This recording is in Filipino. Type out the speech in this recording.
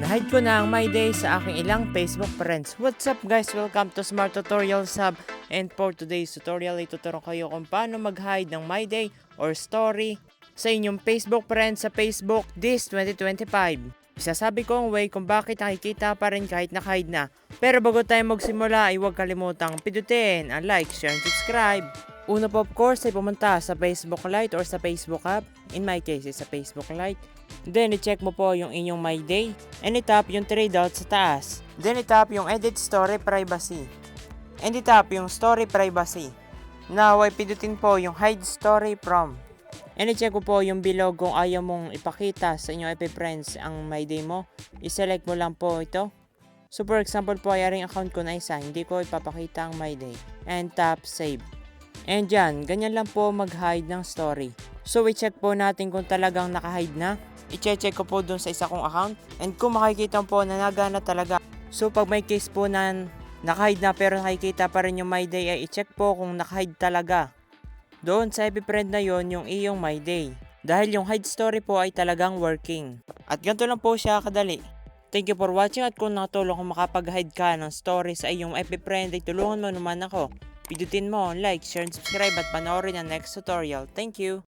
Na-hide ko na ang My Day sa aking ilang Facebook friends. What's up guys? Welcome to Smart Tutorials Hub. And for today's tutorial, ituturo kayo kung paano mag-hide ng My Day or story sa inyong Facebook friends sa Facebook this 2025. Isasabi ko ang way kung bakit nakikita pa rin kahit naka-hide na. Pero bago tayo magsimula ay huwag kalimutang pindutin ang like, share, and subscribe. Una po of course ay pumunta sa Facebook Lite or sa Facebook app. In my case is sa Facebook Lite. Then i-check mo po yung inyong My Day. And i-tap yung 3 dots sa taas. Then i-tap yung Edit Story Privacy. And i-tap yung Story Privacy. Now ay pindutin po yung Hide Story From. And i-check mo po yung below kung ayaw mong ipakita sa inyong FB friends ang My Day mo. I-select mo lang po ito. So for example po, ayaring account ko na isa, hindi ko ipapakita ang My Day. And tap Save. And yan, ganyan lang po mag-hide ng story. So i-check po natin kung talagang naka-hide na. I-check ko po dun sa isa kong account. And kung makikita po na nagana talaga. So pag may case po na naka-hide na pero nakikita pa rin yung My Day, ay i-check po kung naka-hide talaga. Doon sa FB friend na yon yung iyong My Day. Dahil yung hide story po ay talagang working. At ganito lang po siya kadali. Thank you for watching at kung nakatulong kung makapag-hide ka ng story sa iyong FB friend ay tulungan mo naman ako. Pindutin mo ang like, share, and subscribe at panoorin ang next tutorial. Thank you!